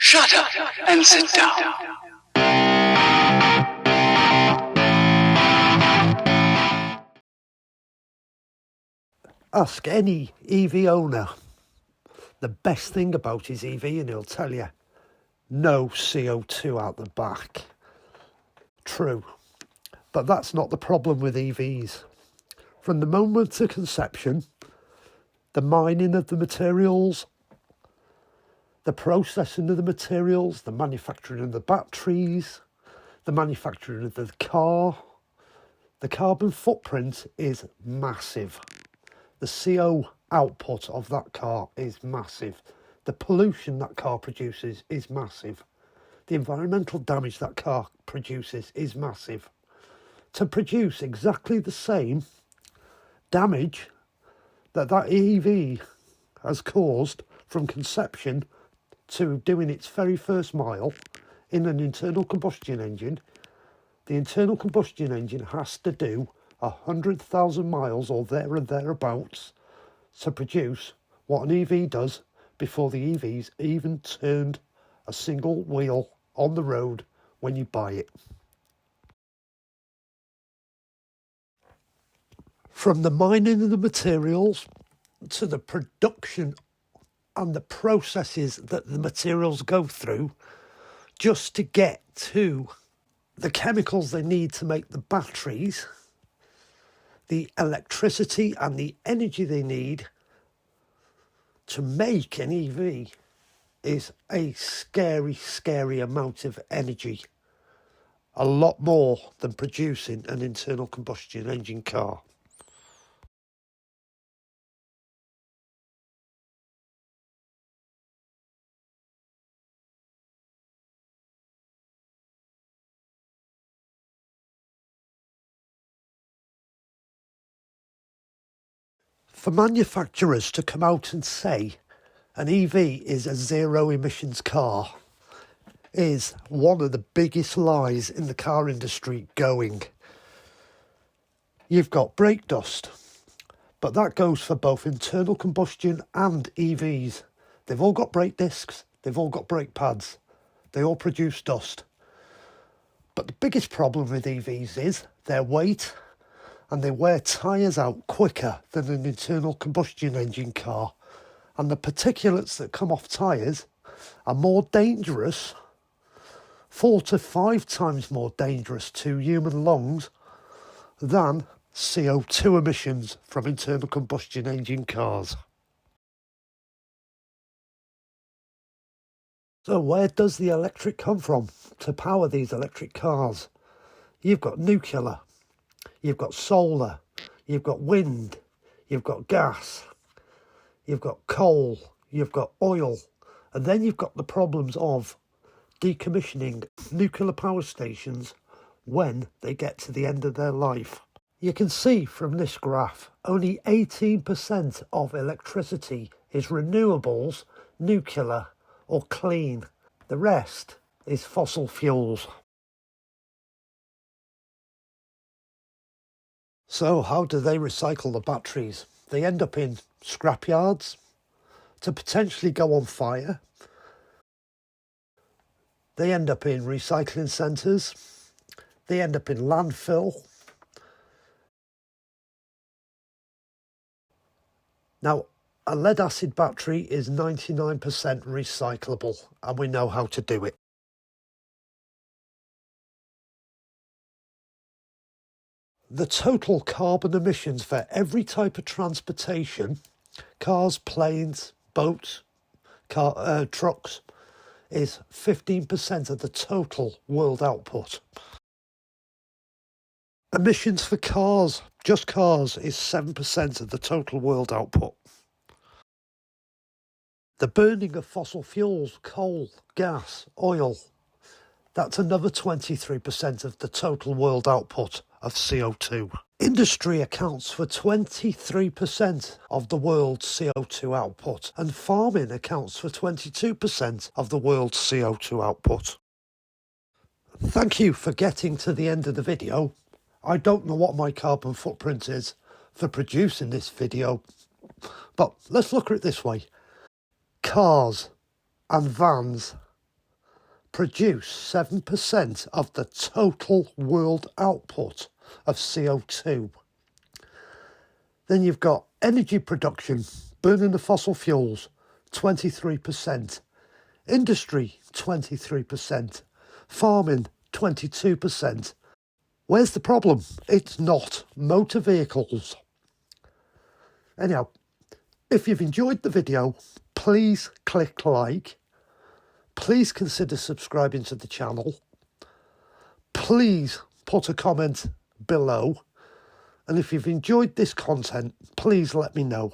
Shut up and sit down. Ask any EV owner the best thing about his EV and he'll tell you no CO2 out the back. True, but that's not the problem with EVs. From the moment of conception, the mining of the materials, the processing of the materials, the manufacturing of the batteries, the manufacturing of the car, the carbon footprint is massive. The CO output of that car is massive. The pollution that car produces is massive. The environmental damage that car produces is massive. To produce exactly the same damage that EV has caused from conception to doing its very first mile in an internal combustion engine, the internal combustion engine has to do 100,000 miles or there and thereabouts to produce what an EV does before the EV's even turned a single wheel on the road when you buy it. From the mining of the materials to the production and the processes that the materials go through just to get to the chemicals they need to make the batteries, the electricity and the energy they need to make an EV is a scary, scary amount of energy. A lot more than producing an internal combustion engine car. For manufacturers to come out and say an EV is a zero emissions car is one of the biggest lies in the car industry going. You've got brake dust, but that goes for both internal combustion and EVs. They've all got brake discs, they've all got brake pads, they all produce dust. But the biggest problem with EVs is their weight, and they wear tyres out quicker than an internal combustion engine car. And the particulates that come off tyres are more dangerous, 4 to 5 times more dangerous to human lungs than CO2 emissions from internal combustion engine cars. So where does the electric come from to power these electric cars? You've got nuclear. You've got solar, you've got wind, you've got gas, you've got coal, you've got oil, and then you've got the problems of decommissioning nuclear power stations when they get to the end of their life. You can see from this graph, only 18% of electricity is renewables, nuclear or clean. The rest is fossil fuels. So how do they recycle the batteries? They end up in scrapyards to potentially go on fire. They end up in recycling centres. They end up in landfill. Now, a lead acid battery is 99% recyclable, and we know how to do it. The total carbon emissions for every type of transportation, cars, planes, boats, trucks, is 15% of the total world output. Emissions for cars, just cars, is 7% of the total world output. The burning of fossil fuels, coal, gas, oil, that's another 23% of the total world output of CO2. Industry accounts for 23% of the world's CO2 output, and farming accounts for 22% of the world's CO2 output. Thank you for getting to the end of the video. I don't know what my carbon footprint is for producing this video, but let's look at it this way. Cars and vans produce 7% of the total world output of CO2. Then you've got energy production, burning the fossil fuels, 23%. Industry, 23%. Farming, 22%. Where's the problem? It's not motor vehicles. Anyhow, if you've enjoyed the video, please click like. Please consider subscribing to the channel. Please put a comment below. And if you've enjoyed this content, please let me know.